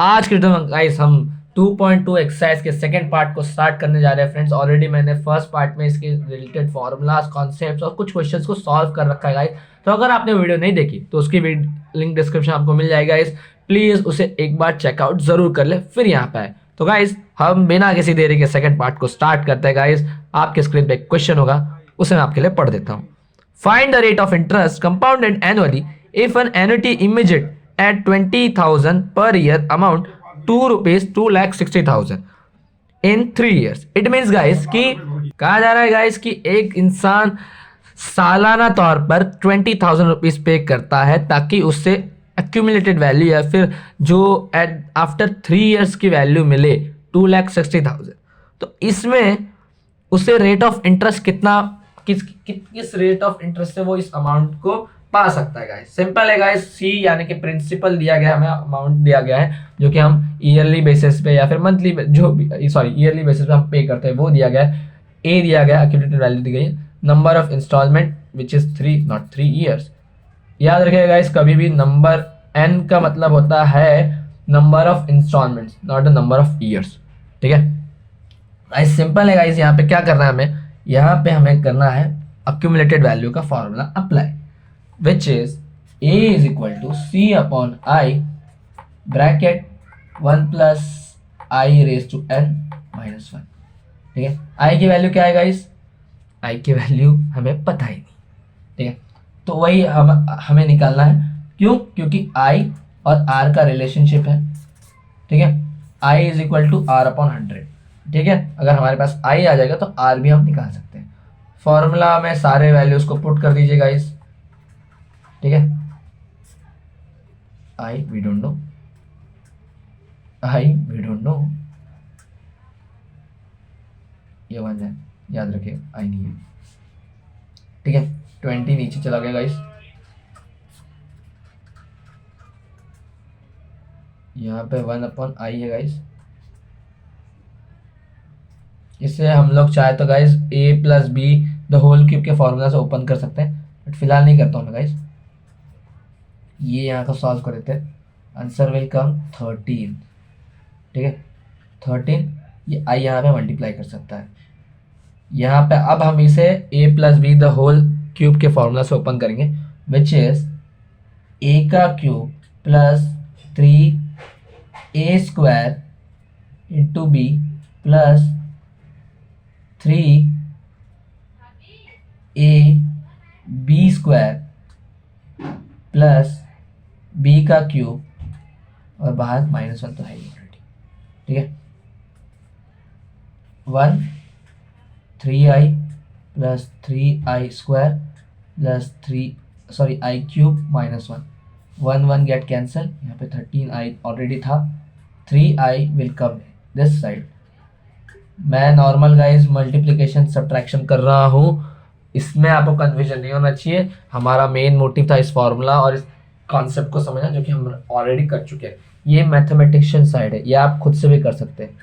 आज के वीडियो में गाइस हम 2.2 एक्सरसाइज के सेकंड पार्ट को स्टार्ट करने जा रहे हैं फ्रेंड्स। ऑलरेडी मैंने फर्स्ट पार्ट में इसके रिलेटेड फार्मूलाज, कॉन्सेप्ट्स और कुछ क्वेश्चंस को सॉल्व कर रखा है गाइस। तो अगर आपने वीडियो नहीं देखी तो उसकी लिंक डिस्क्रिप्शन आपको मिल जाएगा गाइस। प्लीज उसे एक बार चेकआउट जरूर कर ले, फिर यहाँ पे आए। तो गाइस हम बिना किसी देरी के सेकंड पार्ट को स्टार्ट करते हैं गाइस। आपके स्क्रीन पे एक क्वेश्चन होगा, उसे मैं आपके लिए पढ़ देता हूँ। Find the rate of interest compounded annually if an annuity immediate at 20,000 per year amount 2 rupees 2,60,000 in 3 years. It means guys कि कहा जा रहा है गाइस कि एक इंसान सालाना तौर पर 20,000 रुपीज पे करता है ताकि उससे एक्यूमुलेटेड वैल्यू या फिर जो एट आफ्टर 3 इयर्स की वैल्यू मिले 2,60,000। तो इसमें उसे रेट ऑफ इंटरेस्ट कितना किस रेट ऑफ इंटरेस्ट से वो इस अमाउंट को पा सकता है गाइस। सिंपल है गाइस, सी यानी कि प्रिंसिपल दिया गया है, हमें अमाउंट दिया गया है जो कि हम ईयरली बेसिस पे या फिर मंथली जो ईयरली बेसिस पे हम पे करते हैं वो दिया गया है। ए दिया गया, एक्यूमुलेटेड वैल्यू दी गई है, number of installment which is 3 not 3 years. याद रखिएगा गाइस, कभी भी नंबर एन का मतलब होता है number of installments, not the number of years. ठीक है गाइस, सिंपल है गाइस। यहाँ पे क्या करना है हमें, यहाँ पे हमें करना है अक्यूमुलेटेड वैल्यू का formula apply, which is A is equal to C upon I bracket 1 plus I raise to n minus 1। ठीक है, आई की वैल्यू क्या है गाइस, आई की वैल्यू हमें पता ही नहीं। ठीक है, तो वही हमें निकालना है। क्यों? क्योंकि आई और आर का रिलेशनशिप है। ठीक है, I is equal to R upon 100। ठीक है, अगर हमारे पास आई आ जाएगा तो आर भी हम निकाल सकते हैं। फॉर्मूला में सारे वैल्यूज को पुट कर दीजिए गाइस। ठीक है, I we don't know, I we don't know, ये वन है, याद रखिए आई नहीं है। ठीक है, 20 नीचे चला गया गाइस, यहाँ पे 1 अपॉन आई है गाइस। इससे हम लोग चाहे तो guys a plus b the whole cube के फॉर्मूला से ओपन कर सकते हैं, बट फिलहाल नहीं करता हूँ मैं गाइस। ये यहाँ का सॉल्व कर देते हैं, आंसर विल कम 13। ठीक है, 13, ये आई यहाँ पे मल्टीप्लाई कर सकता है। यहाँ पे अब हम इसे a plus b the whole cube के फॉर्मूला से ओपन करेंगे, विच इज a का cube plus 3a square into b plus 3 a b square plus b का क्यूब और बाहर -1 तो है ही ऑलरेडी। ठीक है, 1 3i plus 3i square plus i cube -1, 1 get cancel. यहाँ पे 13i ऑलरेडी था, 3i will come this side. मैं नॉर्मल गाइस मल्टीप्लिकेशन सब्ट्रैक्शन कर रहा हूँ, इसमें आपको कन्फ्यूजन नहीं होना चाहिए। हमारा मेन मोटिव था इस फॉर्मूला और इस कॉन्सेप्ट को समझना, जो कि हम ऑलरेडी कर चुके हैं। ये मैथमेटिशियन साइड है, ये आप खुद से भी कर सकते हैं।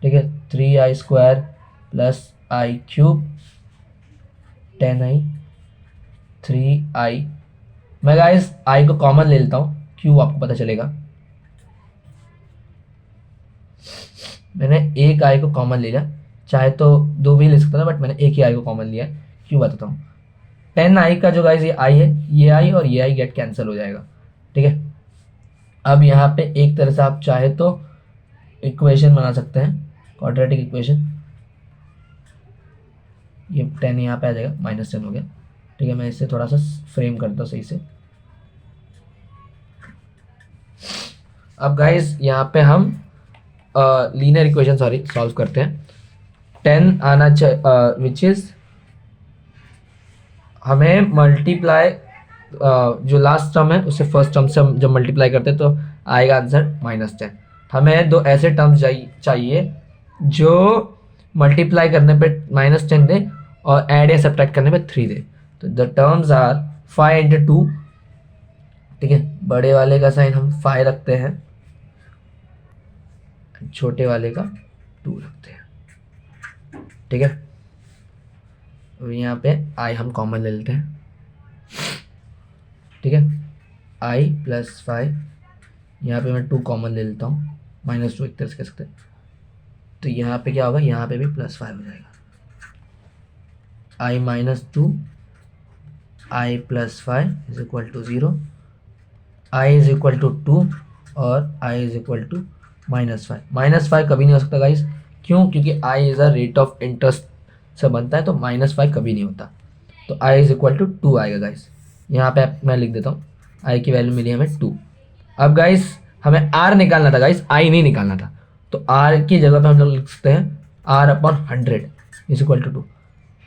ठीक है, 3i square plus i cube 10i 3i। मैं गाइस आई को कॉमन ले लेता हूँ, क्यों आपको पता चलेगा। मैंने एक आई को कॉमन लिया, चाहे तो दो भी ले सकता था, बट मैंने एक ही आई को कॉमन लिया। क्यों बताता हूँ। 10i का जो गाइस ये आई है, ये आई और ये आई गेट कैंसिल हो जाएगा। ठीक है, अब यहाँ पे एक तरह से आप चाहे तो इक्वेशन बना सकते हैं, क्वाड्रेटिक इक्वेशन। ये 10 यहाँ पे आ जाएगा, -10 हो गया। ठीक है, मैं इसे थोड़ा सा फ्रेम करता हूँ सही से। अब गाइस यहाँ पे हम लीनियर इक्वेशन सॉल्व करते हैं। 10 आना चाहिए, विच इज हमें मल्टीप्लाई जो लास्ट टर्म है उसे फर्स्ट टर्म से हम जब मल्टीप्लाई करते हैं तो आएगा आंसर -10। हमें दो ऐसे टर्म्स चाहिए जो मल्टीप्लाई करने पे -10 दे और ऐड या सब्ट्रैक्ट करने पे 3 दे। तो द टर्म्स आर 5 इंटू 2। ठीक है, बड़े वाले का साइन हम 5 रखते हैं, छोटे वाले का 2 रखते हैं। ठीक है, यहाँ पे आई हम कॉमन ले लेते हैं। ठीक है, आई प्लस 5 यहाँ पे मैं 2 कॉमन ले लेता हूँ, -2 एक तरह से कह सकते हैं। तो यहाँ पे क्या होगा, यहाँ पे भी +5 हो जाएगा। I-2 I + 5 is equal to 0, I is equal to 2 और I इज इक्वल टू -5। -5 कभी नहीं हो सकता गाइस, क्यों? क्योंकि I is a rate of interest से बनता है, तो -5 कभी नहीं होता। तो I इज इक्वल टू 2 आएगा गाइस। यहाँ पे मैं लिख देता हूँ, I की वैल्यू मिली हमें 2। अब गाइस हमें R निकालना था गाइस, I नहीं निकालना था। तो R की जगह पे हम लोग लिख सकते हैं R/100 इज इक्वल टू 2।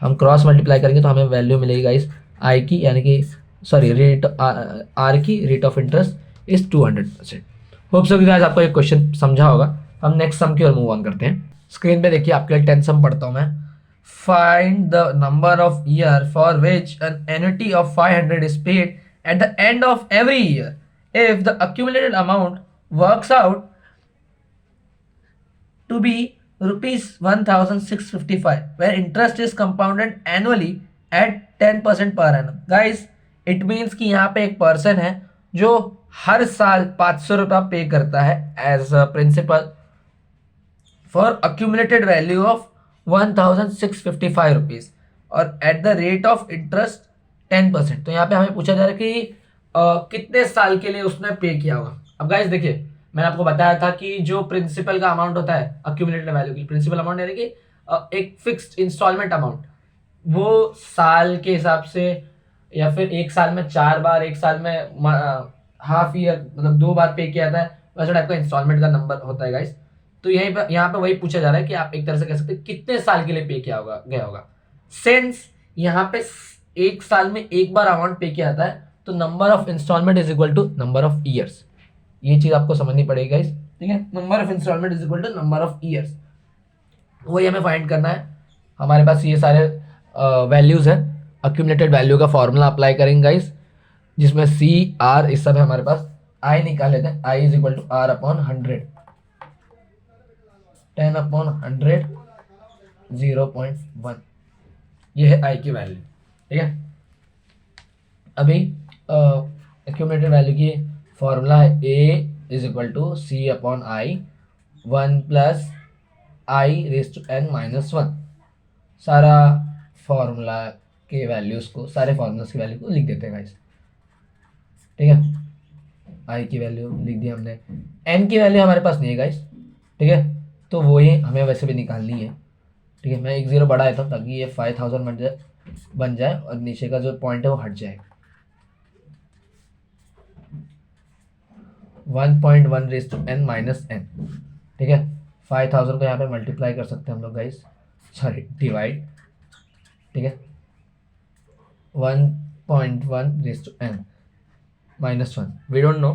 हम क्रॉस मल्टीप्लाई करेंगे तो हमें वैल्यू मिलेगी गाइस I की, यानी कि सॉरी रेट R की rate of interest is 200%। Hope so guys आपको एक क्वेश्चन समझा होगा। हम नेक्स्ट सम की ओर मूव ऑन करते हैं। स्क्रीन पे देखिए आपके लिए 10 सम पढ़ता हूँ मैं। Find the number of year for which N annuity of 500 is paid at the end of every year if the accumulated amount works out to be rupees 1655 where interest is compounded annually at 10% per annum। guys it means कि यहाँ पे एक person है जो हर साल 500 रुपया पे करता है as a principal for accumulated value of 1655 rupees और at the rate of interest 10%। तो यहाँ पे हमें पूछा जा रहा है कि कितने साल के लिए उसने पे किया होगा। अब गाइस देखिए मैंने आपको बताया था कि जो प्रिंसिपल का अमाउंट होता है अक्यूमुलेटेड वैल्यू की, प्रिंसिपल अमाउंट यानी कि एक फिक्स्ड इंस्टॉलमेंट अमाउंट, वो साल के हिसाब से या फिर एक साल में 4 बार, एक साल में हाफ ईयर मतलब 2 बार पे किया जाता है, वैसा टाइप का इंस्टॉलमेंट का नंबर होता है गाइस। तो यहीं पर यहाँ पे वही पूछा जा रहा है कि आप एक तरह से कह सकते हैं कितने साल के लिए पे किया होगा गया होगा। सिंस यहाँ पे एक साल में एक बार अमाउंट पे किया जाता है तो number of installment is equal to number of years. ये चीज आपको समझनी पड़ेगी गाइस, ठीक है। Number of installment is equal to number of years, वही हमें फाइंड करना है। हमारे पास ये सारे वैल्यूज है, अक्यूमुलेटेड वैल्यू का फॉर्मूला अप्लाई करेंगे गाइस, जिसमें C R इस सब है हमारे पास। I निकाल लेते हैं, I is equal to R/100, 10/100 0.1, ये है I की वैल्यू, ठीक है। अभी अक्यूमुलेटेड वैल्यू की फॉर्मूला है A is equal to C/I 1 + I⁻n-1। सारा फॉर्मूला के वैल्यूज को, सारे फॉर्मूलाज की वैल्यू को लिख देते हैं गाइस, ठीक है। I की वैल्यू लिख दी हमने, N की वैल्यू हमारे पास नहीं है गाइस, ठीक है, तो वो ही हमें वैसे भी निकालनी है, ठीक है। मैं एक 0 बढ़ा देता हूँ ताकि ये 5000 बन जाए और नीचे का जो पॉइंट है वो हट जाए। 1.1/n-n, ठीक है। 5000 को यहाँ पे मल्टीप्लाई कर सकते हैं हम लोग गाइस, सॉरी डिवाइड, ठीक है। 1.1/n-1 वी डोंट नो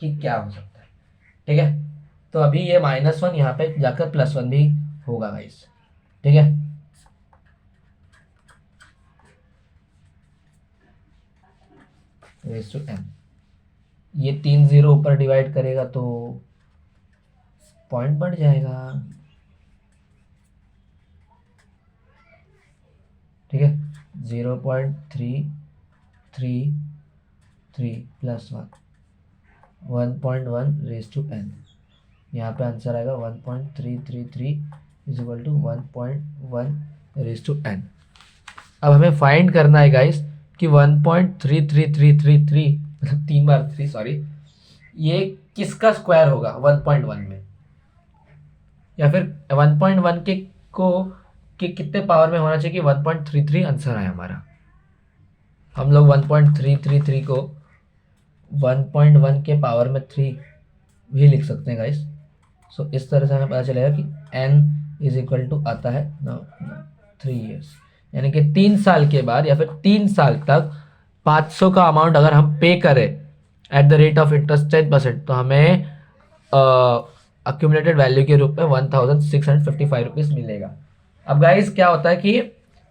कि क्या हो सकता है, ठीक है। तो अभी ये -1 यहाँ पे जाकर +1 भी होगा गाइस, ठीक है। रेज़ टू n, ये 3 0 ऊपर डिवाइड करेगा तो पॉइंट बढ़ जाएगा, ठीक है। 0.333 + 1 1.1/n, यहाँ पे आंसर आएगा 1.333 इज इक्वल टू 1.1/n। अब हमें फाइंड करना है गाइस कि 1.33333 मतलब 3 बार 3 सॉरी, ये किसका स्क्वायर होगा 1.1 में, या फिर 1.1 के को कि कितने पावर में होना चाहिए कि 1.33 आंसर आए हमारा। हम लोग 1.333 को 1.1 के पावर में 3 भी लिख सकते हैं गाइस। सो इस तरह से हमें पता चलेगा कि n इज इक्वल टू आता है 3 ईयर्स, यानी कि 3 साल के बाद या फिर 3 साल तक 500 का अमाउंट अगर हम पे करें eight the rate of interest 10%, तो हमें अक्यूमुलेटेड वैल्यू के रूप में 1655 रुपीज़ मिलेगा। अब गाइस क्या होता है कि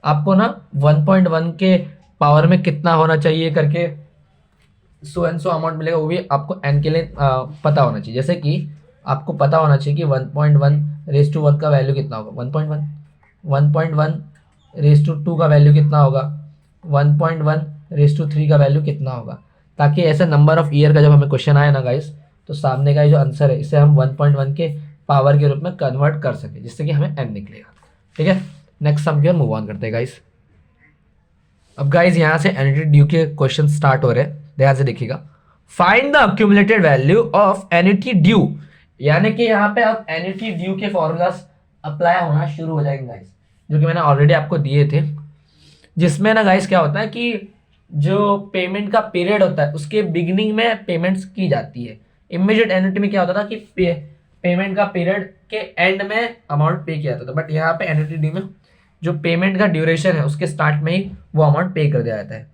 आपको ना 1.1 के पावर में कितना होना चाहिए करके सो एंड सो अमाउंट मिलेगा, वो भी आपको n के लिए पता होना चाहिए। जैसे कि आपको पता होना चाहिए कि 1.1/1 का वैल्यू कितना होगा, 1.1/2 का वैल्यू कितना होगा, 1.1/3 का वैल्यू कितना होगा, ताकि ऐसे नंबर ऑफ ईयर का जब हमें क्वेश्चन आए ना गाइस तो सामने का जो आंसर है इसे हम 1.1 के पावर के रूप में कन्वर्ट कर सके, जिससे कि हमें n निकलेगा। ठीक है, नेक्स्ट सम की ओर मूव ऑन करते हैं गाइस। अब गाइस यहाँ से एनिटी ड्यू के क्वेश्चन स्टार्ट हो रहे हैं, ध्यान से देखिएगा। Find the accumulated value of annuity due, यानी कि यहाँ पे अब एनिटी ड्यू के फॉर्मूलास अप्लाई होना शुरू हो जाएंगे गाइस, जो कि मैंने ऑलरेडी आपको दिए थे। जिसमें ना गाइस क्या होता है कि जो पेमेंट का पीरियड होता है उसके बिगिनिंग में पेमेंट्स की जाती है। इमीडिएट एनिटी में क्या होता था कि पेमेंट का पीरियड के एंड में अमाउंट पे किया जाता था, बट यहाँ पे एनिटी ड्यू में जो पेमेंट का ड्यूरेशन है उसके स्टार्ट में ही वो अमाउंट पे कर दिया जाता है।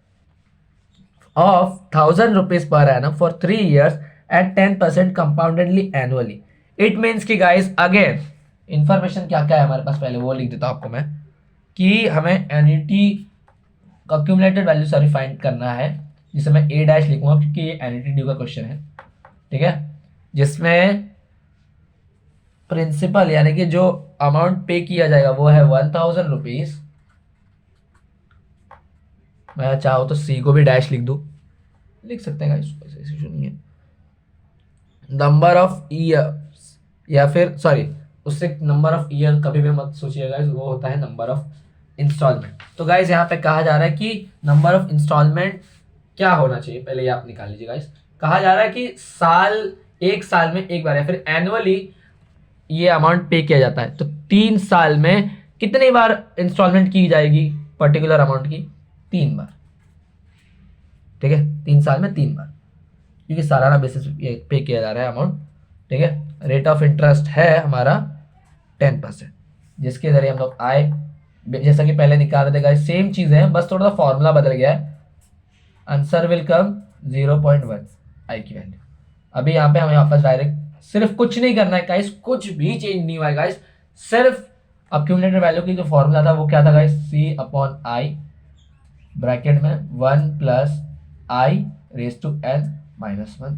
ऑफ 1000 रुपीज पर annum for 3 years at 10% compoundedly annually. It means कि गाइस अगेन इंफॉर्मेशन क्या क्या है हमारे पास, पहले वो लिख देता हूं आपको मैं, कि हमें annuity accumulated value sorry find करना है, जिसे मैं ए डैश लिखूंगा क्योंकि ये एनिटी ड्यू का क्वेश्चन है। ठीक है, जिसमें प्रिंसिपल यानी कि जो अमाउंट पे किया जाएगा वो है 1000 रुपीज। मैं चाहूँ तो सी को भी डैश लिख दूँ, लिख सकते हैं गाइस, इशू नहीं है। नंबर ऑफ ईयर, या फिर सॉरी उससे नंबर ऑफ ईयर कभी भी मत सोचिएगा, वो होता है नंबर ऑफ इंस्टॉलमेंट। तो गाइस यहाँ पे कहा जा रहा है कि नंबर ऑफ इंस्टॉलमेंट क्या होना चाहिए, पहले ये आप निकाल लीजिए गाइस। कहा जा रहा है कि एक साल में एक बार या फिर एनुअली ये अमाउंट पे किया जाता है। तो 3 साल में कितनी बार इंस्टॉलमेंट की जाएगी पर्टिकुलर अमाउंट की? 3 बार। ठीक है, 3 साल में 3 बार, क्योंकि सालाना बेसिस पे किया जा रहा है अमाउंट। ठीक है, रेट ऑफ इंटरेस्ट है हमारा 10%, जिसके जरिए हम लोग आय जैसा कि पहले निकाल रहे थे गाइस, सेम चीजें हैं, बस थोड़ा सा फॉर्मूला बदल गया है। आंसर विल कम 0.1 आई की वैल्यू। अभी यहाँ पे हमें वापस डायरेक्ट सिर्फ कुछ नहीं करना है गाइस, कुछ भी चेंज नहीं हुआ है गाइस, सिर्फ अक्यूमुलेटेड वैल्यू की जो फॉर्मूला था वो क्या था guys, C upon I bracket में 1 plus I raise to n minus 1।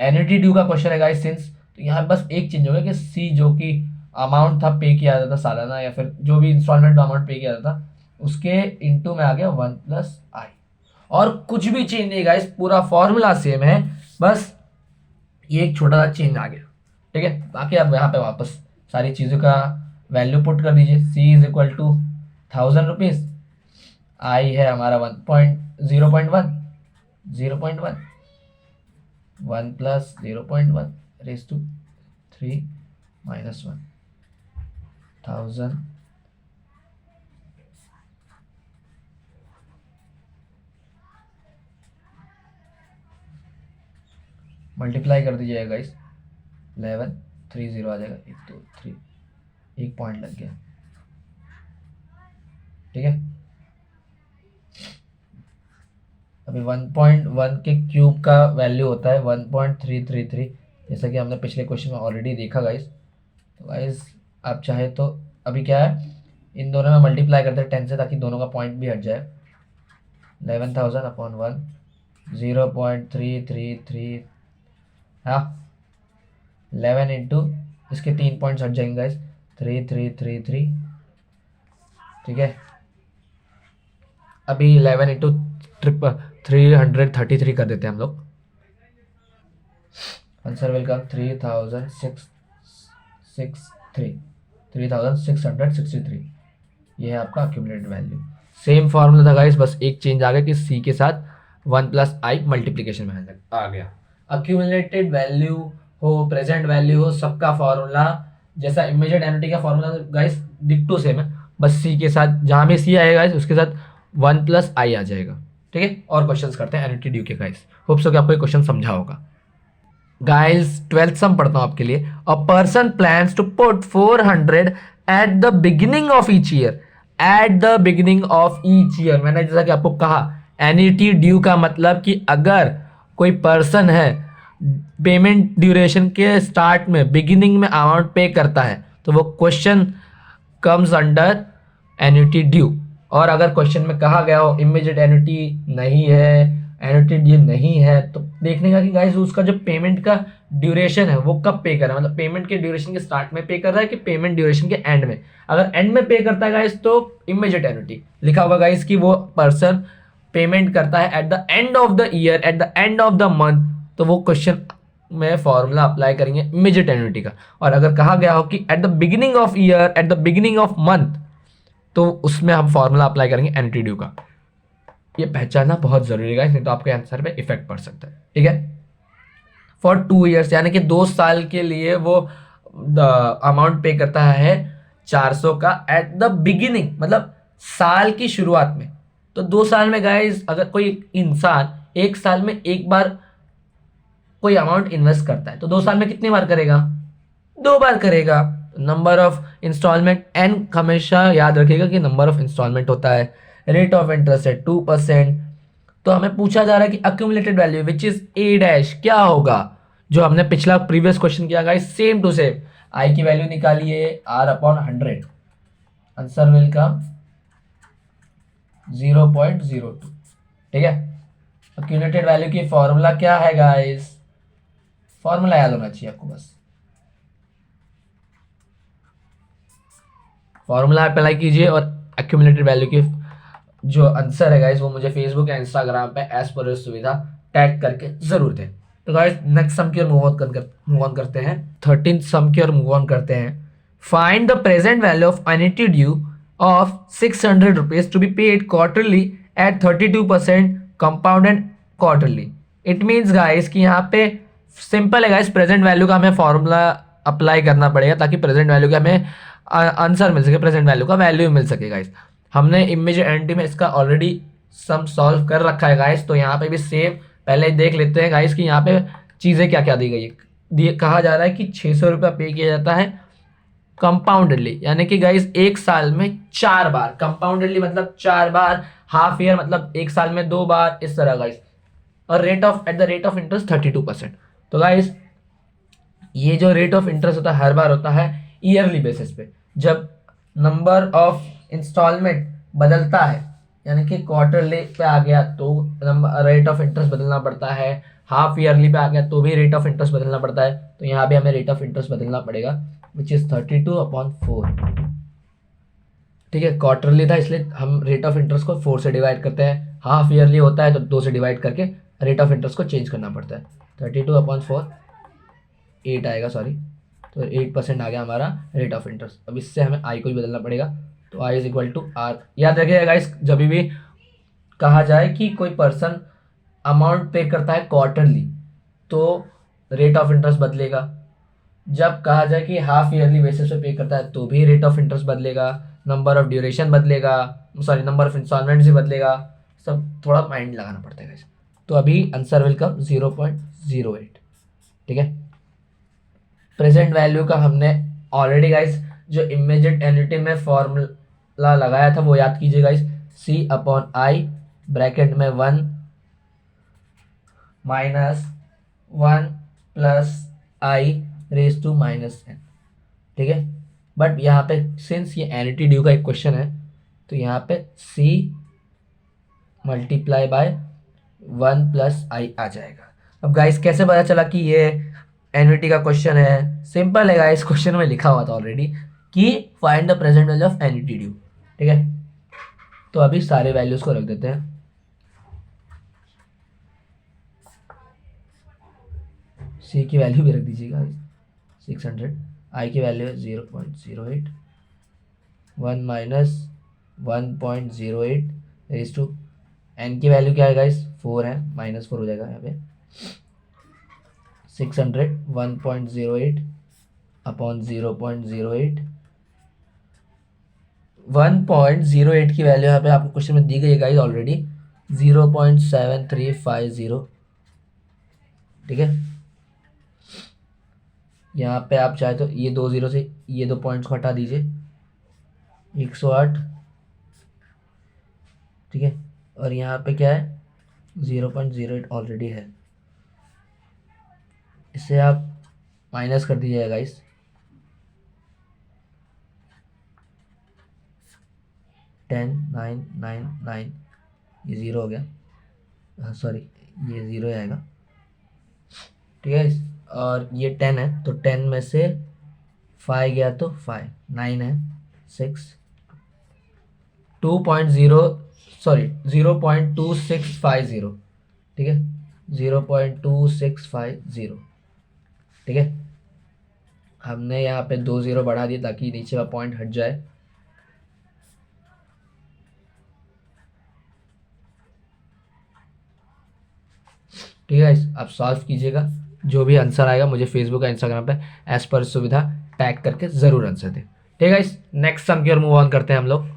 Annuity due का क्वेश्चन है गाइस सिंस, तो यहाँ बस एक चेंज हो गया कि सी जो कि अमाउंट था पे किया जाता था सालाना या फिर जो भी इंस्टॉलमेंट अमाउंट पे किया जाता था उसके इनटू में आ गया 1 प्लस आई, और कुछ भी चेंज नहीं गाइस, पूरा फॉर्मूला सेम है, बस ये एक छोटा सा चेंज आ गया। ठीक है, बाकी आप यहाँ पे वापस सारी चीज़ों का वैल्यू पुट कर दीजिए। C is equal to 1000 rupees, I है हमारा 0.1 1 plus 0.1 raise to 3 minus 1 1000 multiply कर दीजिएगा गाइस, 11 3 0 आ जाएगा, 1 2 3 एक पॉइंट लग गया। ठीक है, अभी 1.1 के क्यूब का वैल्यू होता है 1.333, जैसा कि हमने पिछले क्वेश्चन में ऑलरेडी देखा गाइस। तो गाइस आप चाहे तो अभी क्या है, इन दोनों में मल्टीप्लाई करते हैं 10 से, ताकि दोनों का पॉइंट भी हट जाए। 11,000 अपॉन 1 0.333, हाँ 11 इंटू इसके 3 पॉइंट्स हट जाएंगे गाइस, 3333। ठीक है, अभी 11 इंटू 333 कर देते हैं हम लोग। आंसर विल कम 3663, ये है आपका अक्यूमुलेटेड वैल्यू। सेम फॉर्मूला था गाइस, बस एक चेंज आ गया कि सी के साथ 1 प्लस आई मल्टीप्लीकेशन में आ गया। अक्यूमुलेटेड वैल्यू हो, प्रेजेंट वैल्यू हो, सबका फॉर्मूला जैसा इमीडिएट एनुटी का फॉर्मूला गाइस डिक्टो सेम है, बस सी के साथ जहाँ भी सी आएगा गाइस उसके साथ 1 प्लस आई आ जाएगा। ठीक है, और क्वेश्चंस करते हैं एनुटी ड्यू के गाइस। होप सो कि आपको ये क्वेश्चन समझा होगा गाइस। 12th सम पढ़ता हूँ आपके लिए। A person plans to put 400 at the beginning of each year, at the beginning of each year. मैंने जैसा कि आपको कहा एनुटी ड्यू का मतलब कि अगर कोई पर्सन है पेमेंट ड्यूरेशन के स्टार्ट में बिगिनिंग में अमाउंट पे करता है तो वो question comes under annuity due. और अगर क्वेश्चन में कहा गया हो इमीडिएट एनुटी नहीं है, एनुटी ड्यू नहीं है, तो देखने का कि गाइस उसका जो पेमेंट का ड्यूरेशन है वो कब पे कर रहा है, मतलब पेमेंट के ड्यूरेशन के स्टार्ट में पे कर रहा है कि पेमेंट ड्यूरेशन के एंड में। अगर एंड में पे करता है गाइस तो इमीडिएट एनुटी लिखा होगा गाइस कि वो पर्सन पेमेंट करता है at the end of the year, at the end of the month, तो वो क्वेश्चन में फॉर्मूला अप्लाई करेंगे इमीडिएट एन्युटी का। और अगर कहा गया हो कि eight the beginning of year, at the beginning of month, तो उसमें हम फॉर्मूला अप्लाई करेंगे एन्युटी ड्यू का। ये पहचानना बहुत जरूरी है, नहीं तो आपके आंसर पे इफेक्ट पड़ सकता है। ठीक है, फॉर 2 ईयर्स यानी कि 2 साल के लिए वो अमाउंट पे करता है 400 का एट द बिगिनिंग, मतलब साल की शुरुआत में। तो 2 साल में गाइस अगर कोई इंसान 1 साल में एक बार कोई अमाउंट इन्वेस्ट करता है तो 2 साल में कितनी बार करेगा? 2 बार करेगा। नंबर ऑफ इंस्टॉलमेंट एन हमेशा याद रखिएगा कि नंबर ऑफ इंस्टॉलमेंट होता है। रेट ऑफ इंटरेस्ट है 2%। तो हमें पूछा जा रहा है कि accumulated value which is A dash क्या होगा, जो हमने पिछला प्रीवियस क्वेश्चन किया गाइस, सेम टू सेम। आई की वैल्यू निकालिए R/100, आंसर विल कम 0.02। ठीक है, अक्यूमुलेटेड वैल्यू की फॉर्मूला क्या है गाइस? फॉर्मूला याद होना चाहिए आपको बस। फॉर्मूला अप्लाई कीजिए और अक्यूमुलेटेड वैल्यू की जो आंसर है गाइस वो मुझे फेसबुक या इंस्टाग्राम पे एज पर सुविधा टैग करके जरूर दें। तो गाइस नेक्स्ट सम की ओर मूव ऑन करते हैं। 13th सम की ओर मूव ऑन करते हैं। Find the present value of annuity due of 600 rupees to be paid quarterly at 32% compounded quarterly. It means guys कि यहाँ पे सिंपल है गाइस, प्रेजेंट वैल्यू का हमें फॉर्मूला अप्लाई करना पड़ेगा ताकि प्रेजेंट वैल्यू का हमें आंसर मिल सके, प्रेजेंट वैल्यू का वैल्यू मिल सके गाइस। हमने इमेज एंटी में इसका ऑलरेडी सम सॉल्व कर रखा है गाइस, तो यहाँ पे भी सेम पहले देख लेते हैं गाइस कि यहाँ पे चीज़ें क्या क्या दी गई है। कहा जा रहा है कि 600 रुपया पे किया जाता है कंपाउंडेडली, यानी कि गाइस 1 साल में 4 बार। कंपाउंडेडली मतलब 4 बार, हाफ ईयर मतलब 1 साल में 2 बार, इस तरह गाइस। और rate of eight the rate of interest 32%। तो गाइस ये जो रेट ऑफ इंटरेस्ट होता है हर बार होता है ईयरली बेसिस पे। जब नंबर ऑफ इंस्टॉलमेंट बदलता है यानी कि क्वार्टरली पे आ गया तो रेट ऑफ इंटरेस्ट बदलना पड़ता है, हाफ ईयरली पे आ गया तो भी रेट ऑफ इंटरेस्ट बदलना पड़ता है। तो यहाँ भी हमें रेट ऑफ इंटरेस्ट बदलना पड़ेगा विच इज 32/4। ठीक है, क्वार्टरली था इसलिए हम रेट ऑफ इंटरेस्ट को 4 से डिवाइड करते हैं, हाफ ईयरली होता है तो 2 से डिवाइड करके रेट ऑफ इंटरेस्ट को चेंज करना पड़ता है। 32/4 8 आएगा, सॉरी, तो 8% आ गया हमारा रेट ऑफ इंटरेस्ट। अब इससे हमें आई को भी बदलना पड़ेगा, तो आई इज इक्वल टू आर। याद रखिएगा गाइस, जब भी कहा जाए कि कोई पर्सन अमाउंट पे करता है क्वार्टरली तो रेट ऑफ इंटरेस्ट बदलेगा। जब कहा जाए कि हाफ ईयरली बेसिस पे करता है तो भी रेट ऑफ इंटरेस्ट बदलेगा, नंबर ऑफ ड्यूरेशन बदलेगा, सॉरी नंबर ऑफ इंस्टॉलमेंट्स भी बदलेगा। सब थोड़ा माइंड लगाना पड़ता है गाइस। तो अभी आंसर विल कम 0.08। ठीक है, प्रेजेंट वैल्यू का हमने ऑलरेडी गाइस जो इमीडिएट एन्युटी में फॉर्मूला लगाया था वो याद कीजिए गाइस, C/I ब्रैकेट में 1 minus 1 plus I raise to minus n। ठीक है, बट यहाँ पे सिंस ये एन्युटी ड्यू का एक क्वेश्चन है तो यहाँ पे C multiply by 1 plus I आ जाएगा। अब गाइस कैसे पता चला कि ये एन्युटी का क्वेश्चन है? सिंपल है गाइस, क्वेश्चन में लिखा हुआ था ऑलरेडी कि find the present value of annuity due. ठीक है, तो अभी सारे वैल्यूज को रख देते हैं। सी की वैल्यू भी रख दीजिएगा 600, आई की वैल्यू है 0.08, 1 माइनस 1.08 रेज टू एन की वैल्यू क्या है गाइस 4 है, -4 हो जाएगा यहाँ पे। 600 1.08 अपॉन 0.08, 1.08 की वैल्यू यहाँ पे आपको क्वेश्चन में दी गई है गाइस ऑलरेडी 0.7350। ठीक है, यहाँ पे आप चाहे तो ये 2 0 से ये 2 पॉइंट्स को हटा दीजिए, 108। ठीक है, और यहाँ पे क्या है 0.08 ऑलरेडी है, इससे आप माइनस कर दीजिएगा गाइस। 10 9 9 9 ये 0 हो गया, सॉरी ये 0 आएगा। ठीक है, और ये 10 है तो 10 में से 5 गया तो 5, 9 है 6, 0.2650। ठीक है, 0.2650 ठीक है, हमने यहाँ पे 2 0 बढ़ा दिए ताकि नीचे का पॉइंट हट जाए। ठीक है गाइस, आप सॉल्व कीजिएगा, जो भी आंसर आएगा मुझे फेसबुक या इंस्टाग्राम पे एज पर सुविधा टैग करके ज़रूर आंसर दें। ठीक है गाइस, नेक्स्ट सम की ओर मूव ऑन करते हैं हम लोग।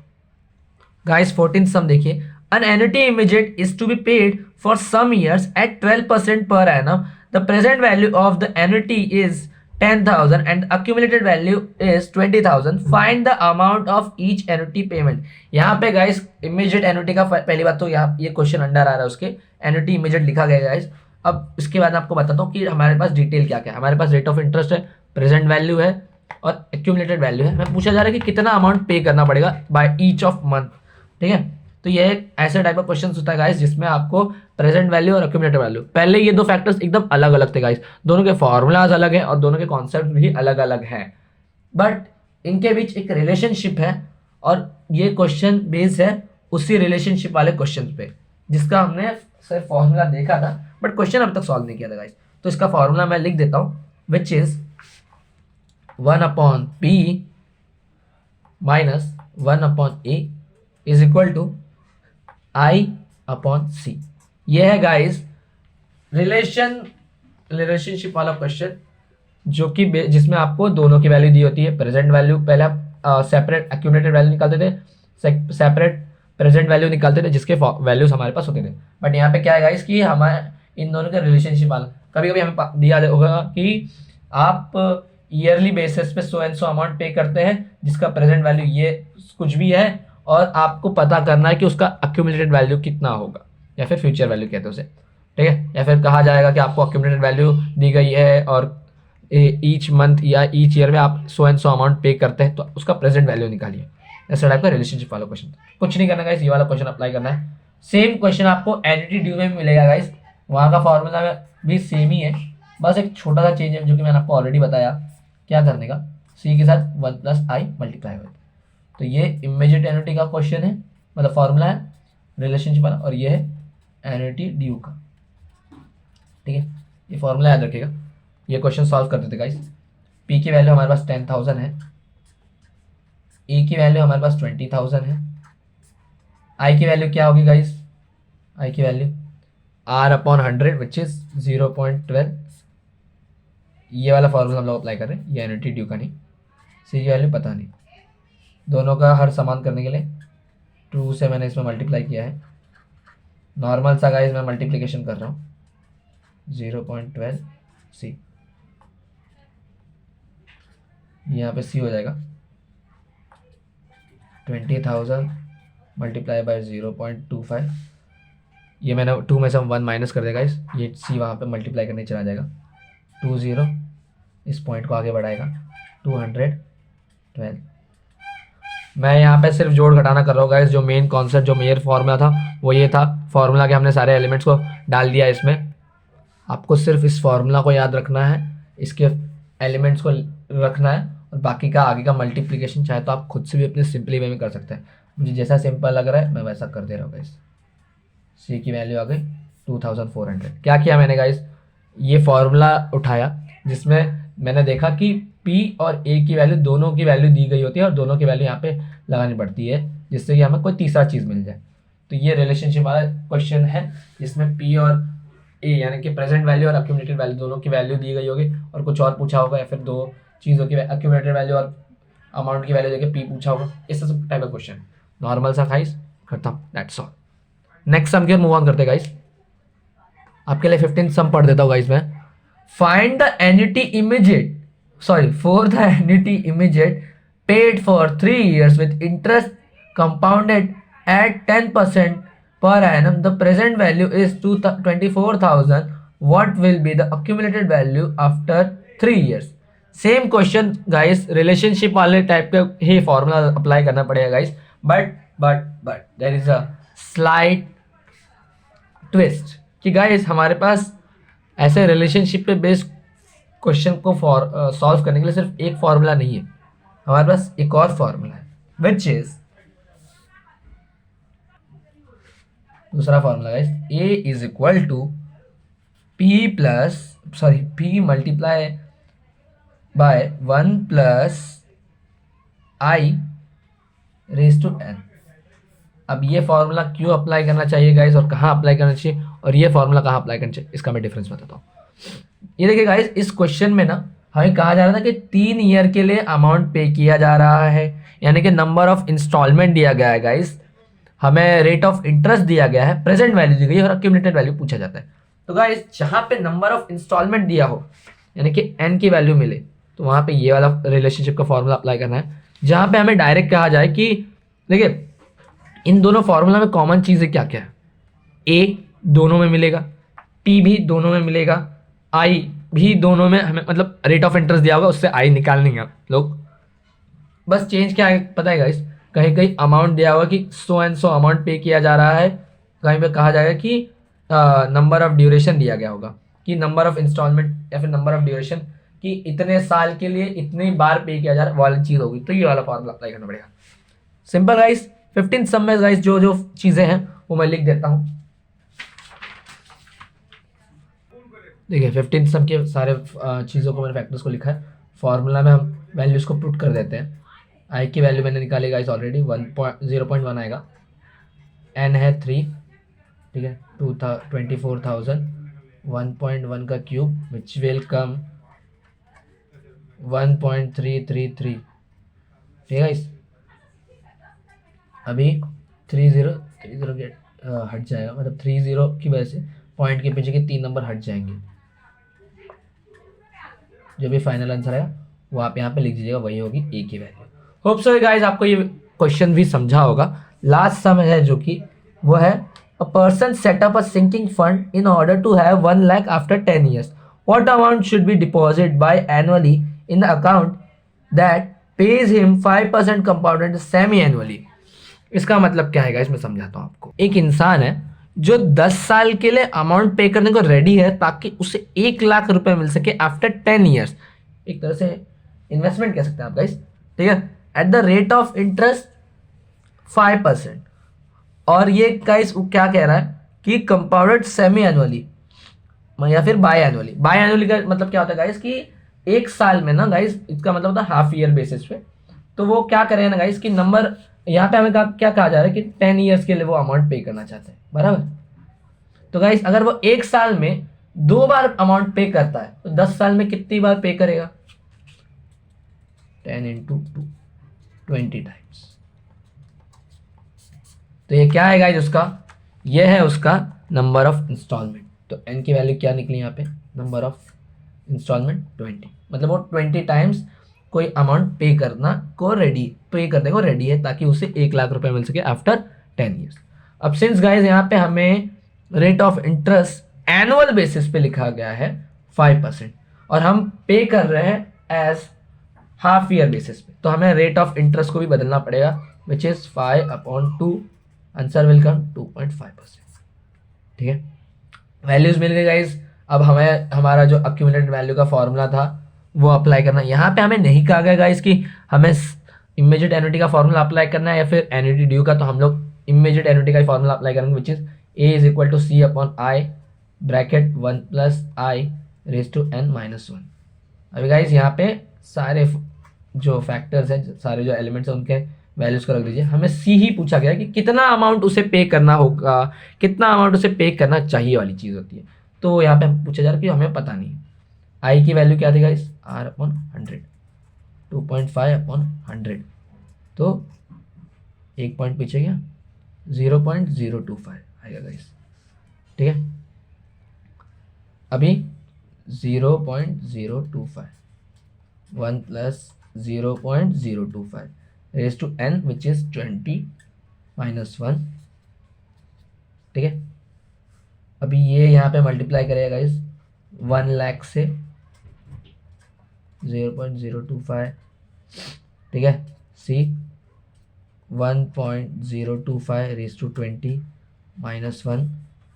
गाइस 14th सम देखिए, an annuity immediate is to be paid for some years at 12% per annum. The present value of the annuity is 10,000 and accumulated value is 20,000. Find the amount of each annuity payment. यहाँ पे guys immediate annuity का पहली बात तो यहाँ ये question under आ रहा है, उसके annuity immediate लिखा गया गाइस। अब इसके बाद आपको बताता हूँ कि हमारे पास डिटेल क्या क्या है। हमारे पास रेट ऑफ इंटरेस्ट है, प्रेजेंट वैल्यू है और एक्यूमुलेटेड वैल्यू है। हमें पूछा जा रहा है कि कितना अमाउंट पे करना पड़ेगा बाय ईच ऑफ मंथ। ठीक है, तो ये एक ऐसे टाइप का क्वेश्चन होता है गाइस जिसमें आपको प्रेजेंट वैल्यू और एक्यूमुलेटेड वैल्यू, पहले ये दो फैक्टर्स एकदम अलग अलग थे गाइस, दोनों के फॉर्मूलाज अलग है और दोनों के कॉन्सेप्ट भी अलग अलग हैं, बट इनके बीच एक रिलेशनशिप है और ये क्वेश्चन बेस्ड है उसी रिलेशनशिप वाले क्वेश्चन पे जिसका हमने सिर्फ फॉर्मूला देखा था बट क्वेश्चन अब तक सॉल्व नहीं किया था गाइस। तो इसका फॉर्मूला मैं लिख देता हूँ, which is 1/p minus 1/a is equal to I/c। ये है गाइस रिलेशनशिप वाला क्वेश्चन जो कि जिसमें आपको दोनों की वैल्यू दी होती है। प्रेजेंट वैल्यू पहले आप सेपरेट एक्यूमुलेटेड वैल्यू निकालते थे, सेपरेट प्रेजेंट वैल्यू निकालते थे जिसके वैल्यूज हमारे पास होते थे। बट यहाँ पे क्या है गाइस कि हमारे इन दोनों का रिलेशनशिप वाला, कभी कभी हमें दिया होगा कि आप ईयरली बेसिस पे सो एंड सो अमाउंट पे करते हैं जिसका प्रेजेंट वैल्यू ये कुछ भी है और आपको पता करना है कि उसका अक्यूमुलेटेड वैल्यू कितना होगा या फिर फ्यूचर वैल्यू कहते हैं उसे। ठीक है, या फिर कहा जाएगा कि आपको अक्यूमुलेटेड वैल्यू दी गई है और ईच मंथ या ईच ईयर में आप सो एंड सो अमाउंट पे करते हैं तो उसका प्रेजेंट वैल्यू निकालिए। ऐसा टाइप का रिलेशनशिप वाला क्वेश्चन, कुछ नहीं करना गाइस, ये वाला क्वेश्चन अप्लाई करना है। सेम क्वेश्चन आपको एनटी ड्यू में मिलेगा गाइस, वहाँ का फॉर्मूला भी सेम ही है, बस एक छोटा सा चेंज है जो कि मैंने आपको ऑलरेडी बताया क्या करने का, सी के साथ 1+i मल्टीप्लाई होगा। तो ये इमीडिएट एन्युटी का क्वेश्चन है, मतलब फॉर्मूला है रिलेशनशिप वाला, और ये है एन्युटी ड्यू का। ठीक है, ये फॉर्मूला याद रखिएगा। ये क्वेश्चन सॉल्व करते थे गाइस। पी की वैल्यू हमारे पास 10,000 है, ई की वैल्यू हमारे पास 20,000 है, आई की वैल्यू क्या होगी गाइस, आई की वैल्यू R/100 विच इज 0.12। ये वाला फॉर्मूला हम लोग अप्लाई कर रहे हैं, ये एन्युटी ड्यू का नहीं। सी की वैल्यू पता नहीं, दोनों का हर समान करने के लिए 2 से मैंने इसमें मल्टीप्लाई किया है। नॉर्मल सा गाइस मैं मल्टीप्लिकेशन कर रहा हूँ, 0.12 सी, यहाँ पे सी हो जाएगा 20,000 मल्टीप्लाई बाय 0.25। ये मैंने 2 में से हम 1 माइनस कर देगा इस, ये सी वहाँ पे मल्टीप्लाई करने चला जाएगा, 20 इस पॉइंट को आगे बढ़ाएगा 212। मैं यहाँ पे सिर्फ जोड़ घटाना कर रहा हूँ गाइस, जो मेन कॉन्सेप्ट जो मेन फॉर्मूला था वो ये था। फॉर्मूला के हमने सारे एलिमेंट्स को डाल दिया इसमें, आपको सिर्फ इस फॉर्मूला को याद रखना है, इसके एलिमेंट्स को रखना है और बाकी का आगे का मल्टीप्लिकेशन चाहे तो आप खुद से भी अपने सिंपली वे में कर सकते हैं। मुझे जैसा सिंपल लग रहा है मैं वैसा कर दे रहा हूँ गाइस। सी की वैल्यू आ गई 2400। क्या किया मैंने गाइस, ये फॉर्मूला उठाया जिसमें मैंने देखा कि पी और ए की वैल्यू दोनों की वैल्यू दी गई होती है और दोनों की वैल्यू यहाँ पे लगानी पड़ती है जिससे कि हमें कोई तीसरा चीज़ मिल जाए। तो ये रिलेशनशिप वाला क्वेश्चन है जिसमें पी और ए यानी कि प्रेजेंट वैल्यू और अक्यूमुलेटेड वैल्यू दोनों की वैल्यू दी गई होगी और कुछ और पूछा होगा या फिर दो चीज़ों की अक्यूमुलेटेड वैल्यू और अमाउंट की वैल्यू देके पी पूछा होगा, इस टाइप का क्वेश्चन नॉर्मल सा गाइस खत्म, दैट्स ऑल। नेक्स्ट सम के मूव ऑन करते गाइस, आपके लिए 15th सम पढ़ देता हूँ गाइस मैं। Find the annuity immediate for the annuity immediate paid for 3 years with interest compounded at 10% per annum. The present value is 24,000. What will be the accumulated value after 3 years? Same question guys, relationship वाले type का ही formula apply करना पड़ेगा guys, but there is a slight twist कि guys हमारे पास ऐसे relationship पे बेस्ड क्वेश्चन को सॉल्व करने के लिए सिर्फ एक फॉर्मूला नहीं है, हमारे पास एक और फॉर्मूला है विच इज दूसरा formula guys, A is equal to P multiply by 1 plus I raise to n. अब ये फॉर्मूला क्यों अप्लाई करना चाहिए गाइस और कहाँ अप्लाई करना चाहिए और ये फॉर्मूला कहाँ अप्लाई करना चाहिए इसका मैं डिफरेंस बताता हूँ। ये देखिए गाइस, इस क्वेश्चन में ना हमें कहा जा रहा था कि 3 ईयर के लिए अमाउंट पे किया जा रहा है, यानी कि नंबर ऑफ इंस्टॉलमेंट दिया गया है गाइस, हमें रेट ऑफ इंटरेस्ट दिया गया है, प्रेजेंट वैल्यू दी गई है और अक्यूमुलेटेड वैल्यू पूछा जाता है। तो गाइस जहाँ पे नंबर ऑफ इंस्टॉलमेंट दिया हो यानी कि एन की वैल्यू मिले तो वहाँ पे ये वाला रिलेशनशिप का फॉर्मूला अप्लाई करना है। जहाँ पे हमें डायरेक्ट कहा जाए कि देखिए इन दोनों फॉर्मूला में कॉमन चीज़ें क्या क्या है, ए दोनों में मिलेगा, टी भी दोनों में मिलेगा, आई भी दोनों में, हमें मतलब रेट ऑफ इंटरेस्ट दिया होगा उससे आई निकाल लेंगे आप लोग। बस चेंज क्या है पता है गाइस, कहीं कहीं अमाउंट दिया होगा कि सो एंड सो अमाउंट पे किया जा रहा है, कहीं पे कहा जाएगा कि नंबर ऑफ ड्यूरेशन दिया गया होगा कि नंबर ऑफ इंस्टॉलमेंट या फिर नंबर ऑफ ड्यूरेशन कि इतने साल के लिए इतनी बार पे किया जा रहा है, वाली चीज़ होगी। तो ये वाला फॉर्मूला अप्लाई करना पड़ेगा। सिंपल गाइस, 15 सम में गाइस जो जो चीज़ें हैं वो मैं लिख देता हूँ। देखिए 15 सम के सारे चीज़ों को मैंने फैक्टर्स को लिखा है। फॉर्मूला में हम वैल्यूज़ को पुट कर देते हैं। आई की वैल्यू मैंने निकाली गाइस ऑलरेडी 0.1 आएगा, एन है 3, ठीक है, 24,000, 1.1 का क्यूब विच विल कम 1.333, ठीक है गाइस। अभी 30 गेट हट जाएगा, मतलब 30 की वजह से पॉइंट के पीछे के 3 नंबर हट जाएंगे। जो भी फाइनल आंसर है वो आप यहाँ पे लिख दीजिएगा, वही होगी ए की वैल्यू। होप सो गाइस आपको ये क्वेश्चन भी समझा होगा। लास्ट सम है जो कि वो है a person setup a sinking fund in order to have 1 lakh after 10 years. What amount should be deposited by annually in the account that pays him 5% compounded semi-annually? इसका मतलब क्या है गाइस, मैं समझाता हूँ आपको। एक इंसान है जो 10 साल के लिए अमाउंट पे करने को रेडी है ताकि उसे 1 लाख रुपए मिल सके आफ्टर 10 years। एक तरह से इन्वेस्टमेंट कह सकते हैं आप गाइस, ठीक है, eight the rate of interest 5%। और ये गाइस क्या कह रहा है कि कंपाउंडेड सेमी एनुअली या फिर बाय एनुअली। बाय एनुअली का मतलब क्या होता है गाइस कि एक साल में ना गाइस, इसका मतलब होता है हाफ ईयर बेसिस पे। तो वो क्या करें ना गाइस कि नंबर यहाँ पे हमें क्या कहा जा रहा है कि 10 ईयर्स के लिए वो अमाउंट पे करना चाहते हैं, बराबर। तो गाइस अगर वो एक साल में 2 बार अमाउंट पे करता है तो 10 साल में कितनी बार पे करेगा, 10 into 2 20 टाइम्स। तो ये क्या है गाइस उसका, ये है उसका नंबर ऑफ इंस्टॉलमेंट। तो एन की वैल्यू क्या निकली यहाँ पे, नंबर ऑफ इंस्टॉलमेंट 20, मतलब वो 20 टाइम्स कोई अमाउंट पे करने को रेडी है ताकि उसे 1 लाख रुपए मिल सके आफ्टर 10 ईयर्स। अब सिंस गाइस यहाँ पे हमें rate of interest annual basis पे लिखा गया है 5% और हम पे कर रहे हैं एज हाफ ईयर बेसिस पे, तो हमें रेट ऑफ इंटरेस्ट को भी बदलना पड़ेगा which is 5/2, answer will come 2.5%, ठीक है। वैल्यूज मिल गई गाइज। अब हमें हमारा जो अक्यूमुलेटेड वैल्यू का फॉर्मूला था वो अप्लाई करना। यहाँ पे हमें नहीं कहा गया गाइज कि हमें इमीडिएट एन्युटी का फॉर्मूला अप्लाई करना है या फिर एन्युटी ड्यू का, तो हम लोग इमीडिएट एन्युटी का फॉर्मूला अप्लाई करेंगे which is A is equal to C upon I bracket 1 plus I raise to n minus 1। अभी गाइज यहाँ पे सारे जो फैक्टर्स हैं, सारे जो एलिमेंट्स हैं उनके वैल्यूज को रख दीजिए। हमें सी ही पूछा गया कि कितना अमाउंट उसे पे करना होगा, कितना अमाउंट उसे पे करना चाहिए वाली चीज़ होती है। तो यहाँ पे पूछा जा रहा है कि हमें पता नहीं। आई की वैल्यू क्या थी गाइस, R/100, 2.5/100, तो 1 पॉइंट पीछे गया 0.025 आएगा गाइस, ठीक है। अभी 0.025 1 प्लस 0.025 raise to n which is 20 minus 1, ठीक है। अभी ये यहाँ पे मल्टीप्लाई करेगा गाइस 1 लाख से 0.025, ठीक है, सी 1.025 रेज टू 20 माइनस 1।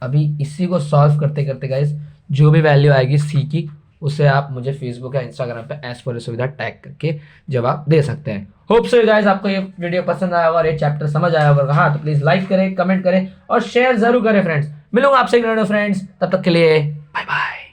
अभी इसी को सॉल्व करते करते गाइस जो भी वैल्यू आएगी सी की उसे आप मुझे फेसबुक या इंस्टाग्राम पे एज पर सुविधा टैग करके जवाब दे सकते हैं। होप सो गाइस आपको ये वीडियो पसंद आया होगा और ये चैप्टर समझ आया होगा। हाँ तो प्लीज लाइक करें, कमेंट करें और शेयर जरूर करें फ्रेंड्स। मिलूंगा आपसे फ्रेंड्स, तब तक के लिए बाय बाय।